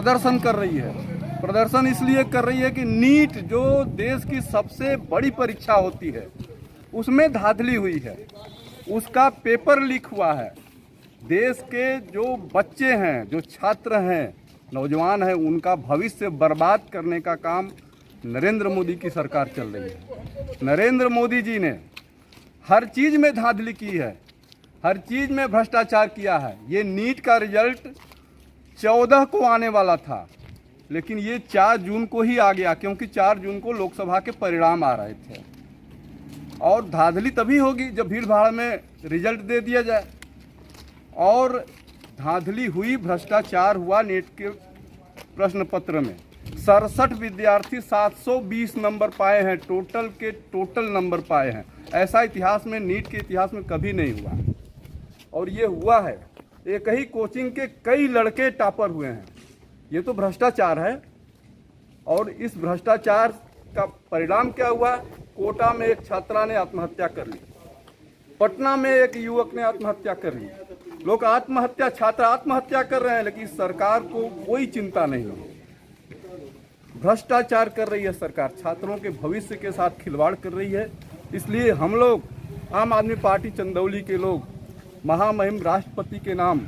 प्रदर्शन कर रही है। प्रदर्शन इसलिए कर रही है कि नीट जो देश की सबसे बड़ी परीक्षा होती है उसमें धांधली हुई है, उसका पेपर लीक हुआ है। देश के जो बच्चे हैं, जो छात्र हैं, नौजवान हैं, उनका भविष्य बर्बाद करने का काम नरेंद्र मोदी की सरकार चल रही है। नरेंद्र मोदी जी ने हर चीज़ में धांधली की है, हर चीज़ में भ्रष्टाचार किया है। ये नीट का रिजल्ट 14 को आने वाला था, लेकिन ये 4 जून को ही आ गया, क्योंकि 4 जून को लोकसभा के परिणाम आ रहे थे। और धांधली तभी होगी जब भीड़ भाड़ में रिजल्ट दे दिया जाए। और धांधली हुई, भ्रष्टाचार हुआ नीट के प्रश्न पत्र में। 67 विद्यार्थी 720 नंबर पाए हैं, टोटल के टोटल नंबर पाए हैं। ऐसा इतिहास में, नीट के इतिहास में कभी नहीं हुआ। और ये हुआ है, एक ही कोचिंग के कई लड़के टॉपर हुए हैं। ये तो भ्रष्टाचार है। और इस भ्रष्टाचार का परिणाम क्या हुआ? कोटा में एक छात्रा ने आत्महत्या कर ली, पटना में एक युवक ने आत्महत्या कर ली। लोग आत्महत्या, छात्र आत्महत्या कर रहे हैं, लेकिन सरकार को कोई चिंता नहीं है। भ्रष्टाचार कर रही है सरकार, छात्रों के भविष्य के साथ खिलवाड़ कर रही है। इसलिए हम लोग आम आदमी पार्टी चंदौली के लोग महामहिम राष्ट्रपति के नाम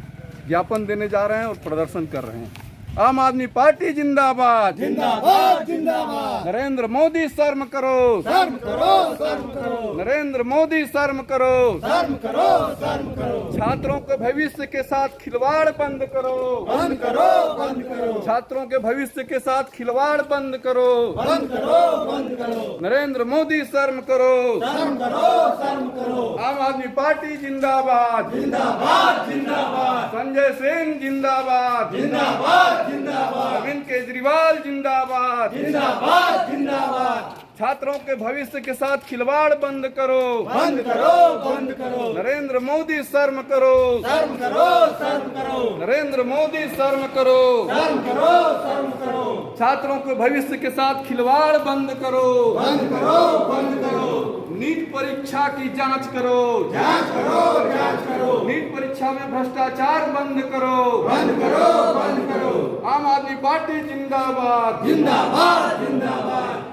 ज्ञापन देने जा रहे हैं और प्रदर्शन कर रहे हैं। आम आदमी पार्टी जिंदाबाद, जिंदाबाद जिंदाबाद। नरेंद्र मोदी शर्म करो, शर्म करो, शर्म करो, नरेंद्र मोदी शर्म करो, शर्म करो, शर्म करो। छात्रों के भविष्य के साथ खिलवाड़ बंद करो, बंद करो, बंद करो, छात्रों के भविष्य के साथ खिलवाड़ बंद करो, बंद करो, बंद करो। नरेंद्र मोदी शर्म करो, शर्म करो, शर्म करो। आम आदमी पार्टी जिंदाबाद, जिंदाबाद जिंदाबाद, संजय सिंह जिंदाबाद, जिंदाबाद जिंदाबाद, अरविंद केजरीवाल जिंदाबाद, जिंदाबाद जिंदाबाद। छात्रों के भविष्य के साथ खिलवाड़ बंद करो, बंद करो, बंद करो। नरेंद्र मोदी शर्म करो, शर्म करो, शर्म करो, नरेंद्र मोदी शर्म करो, शर्म करो, शर्म करो। छात्रों के भविष्य के साथ खिलवाड़ बंद करो, बंद करो, बंद करो। नीट परीक्षा की जांच करो, जांच करो, जांच करो। नीट परीक्षा में भ्रष्टाचार बंद करो, बंद करो, बंद करो। आम आदमी पार्टी जिंदाबाद, जिंदाबाद जिंदाबाद।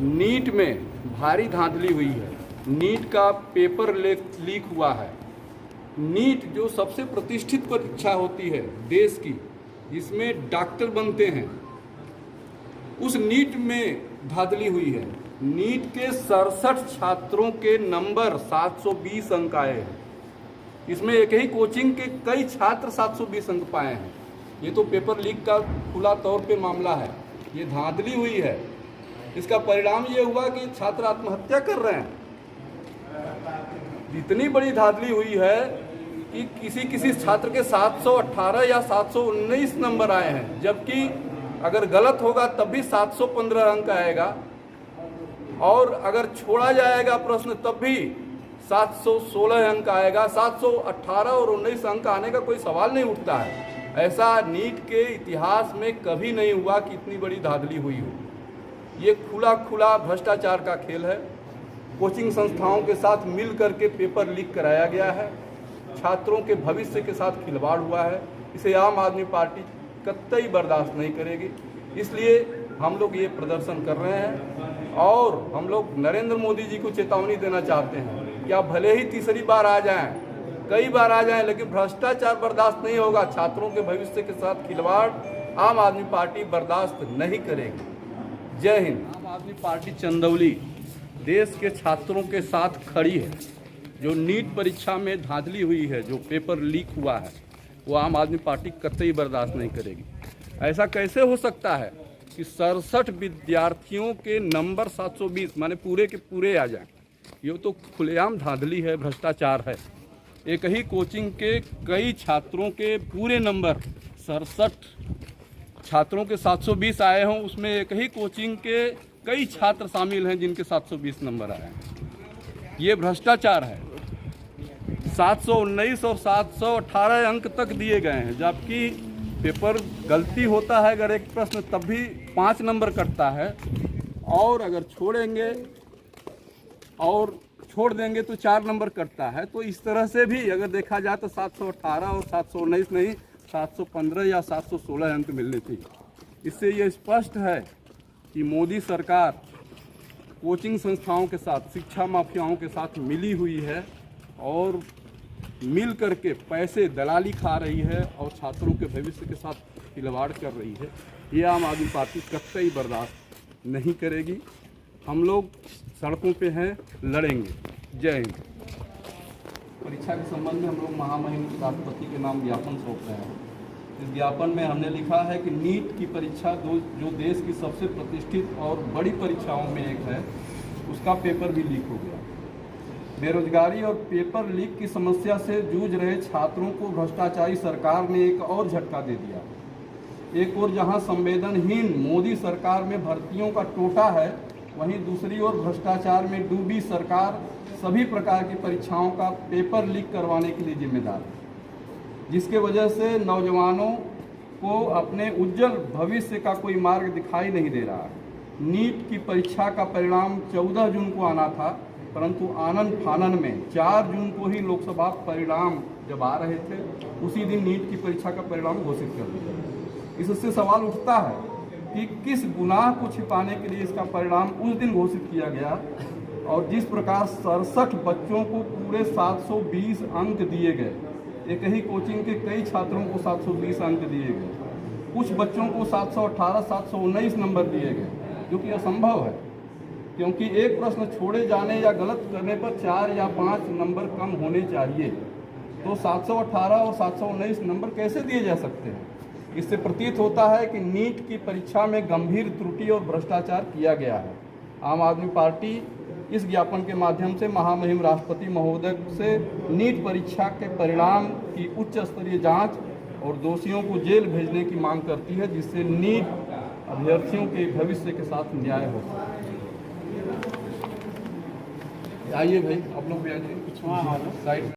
नीट में भारी धांधली हुई है, नीट का पेपर लीक हुआ है। नीट जो सबसे प्रतिष्ठित परीक्षा होती है देश की, जिसमें डॉक्टर बनते हैं, उस नीट में धांधली हुई है। नीट के 67 छात्रों के नंबर 720 अंक आए हैं। इसमें एक ही कोचिंग के कई छात्र 720 अंक पाए हैं। ये तो पेपर लीक का खुला तौर पे मामला है, ये धांधली हुई है। इसका परिणाम ये हुआ कि छात्र आत्महत्या कर रहे हैं। इतनी बड़ी धांधली हुई है कि किसी छात्र के 718 या 719 नंबर आए हैं, जबकि अगर गलत होगा तब भी 715 अंक आएगा, और अगर छोड़ा जाएगा प्रश्न तब भी 716 अंक आएगा। 718 और 19 अंक आने का कोई सवाल नहीं उठता है। ऐसा नीट के इतिहास में कभी नहीं हुआ कि इतनी बड़ी धांधली हुई हो। ये खुला भ्रष्टाचार का खेल है। कोचिंग संस्थाओं के साथ मिल करके पेपर लीक कराया गया है, छात्रों के भविष्य के साथ खिलवाड़ हुआ है। इसे आम आदमी पार्टी कतई बर्दाश्त नहीं करेगी। इसलिए हम लोग ये प्रदर्शन कर रहे हैं और हम लोग नरेंद्र मोदी जी को चेतावनी देना चाहते हैं कि आप भले ही तीसरी बार आ जाएं, कई बार आ जाएं, लेकिन भ्रष्टाचार बर्दाश्त नहीं होगा। छात्रों के भविष्य के साथ खिलवाड़ आम आदमी पार्टी बर्दाश्त नहीं करेगी। जय हिंद। आम आदमी पार्टी चंदौली देश के छात्रों के साथ खड़ी है। जो नीट परीक्षा में धांधली हुई है, जो पेपर लीक हुआ है, वो आम आदमी पार्टी कतई बर्दाश्त नहीं करेगी। ऐसा कैसे हो सकता है कि 67 विद्यार्थियों के नंबर 720 माने पूरे के पूरे आ जाएं? ये तो खुलेआम धांधली है, भ्रष्टाचार है। एक ही कोचिंग के कई छात्रों के पूरे नंबर 67 छात्रों के 720 आए हों, उसमें एक ही कोचिंग के कई छात्र शामिल हैं जिनके 720 नंबर आए हैं। ये भ्रष्टाचार है। 719 और 718 अंक तक दिए गए हैं, जबकि पेपर गलती होता है अगर एक प्रश्न तब भी 5 नंबर कटता है, और अगर छोड़ेंगे और छोड़ देंगे तो 4 नंबर कटता है। तो इस तरह से भी अगर देखा जाए तो 718 और 719 नहीं, 715 या 716 अंक मिलने चाहिए। इससे ये स्पष्ट है कि मोदी सरकार कोचिंग संस्थाओं के साथ, शिक्षा माफियाओं के साथ मिली हुई है और मिल करके पैसे दलाली खा रही है और छात्रों के भविष्य के साथ खिलवाड़ कर रही है। ये आम आदमी पार्टी कतई बर्दाश्त नहीं करेगी। हम लोग सड़कों पे हैं, लड़ेंगे। जय हिंद। परीक्षा के संबंध में हम लोग महामहिम राष्ट्रपति के नाम ज्ञापन सौंप रहे हैं। इस ज्ञापन में हमने लिखा है कि नीट की परीक्षा जो देश की सबसे प्रतिष्ठित और बड़ी परीक्षाओं में एक है, उसका पेपर भी लीक हो गया। बेरोजगारी और पेपर लीक की समस्या से जूझ रहे छात्रों को भ्रष्टाचारी सरकार ने एक और झटका दे दिया। एक ओर जहां संवेदनहीन मोदी सरकार में भर्तियों का टोटा है, वहीं दूसरी ओर भ्रष्टाचार में डूबी सरकार सभी प्रकार की परीक्षाओं का पेपर लीक करवाने के लिए जिम्मेदार है, जिसके वजह से नौजवानों को अपने उज्जवल भविष्य का कोई मार्ग दिखाई नहीं दे रहा है। नीट की परीक्षा का परिणाम 14 जून को आना था, परंतु आनन फानन में 4 जून को ही लोकसभा परिणाम जब आ रहे थे, उसी दिन नीट की परीक्षा का परिणाम घोषित कर दिया। इससे सवाल उठता है कि किस गुनाह को छिपाने के लिए इसका परिणाम उस दिन घोषित किया गया, और जिस प्रकार 67 बच्चों को पूरे 720 अंक दिए गए। एक ही कोचिंग के कई छात्रों को 720 अंक दिए गए, कुछ बच्चों को 718, 719 नंबर दिए गए, जो कि असंभव है, क्योंकि एक प्रश्न छोड़े जाने या गलत करने पर 4 या 5 नंबर कम होने चाहिए। तो 718 और 719 नंबर कैसे दिए जा सकते हैं? इससे प्रतीत होता है कि नीट की परीक्षा में गंभीर त्रुटि और भ्रष्टाचार किया गया है। आम आदमी पार्टी इस ज्ञापन के माध्यम से महामहिम राष्ट्रपति महोदय से नीट परीक्षा के परिणाम की उच्च स्तरीय जांच और दोषियों को जेल भेजने की मांग करती है, जिससे नीट अभ्यर्थियों के भविष्य के साथ न्याय हो। आइए भाई, आप लोग भी आइए साइड।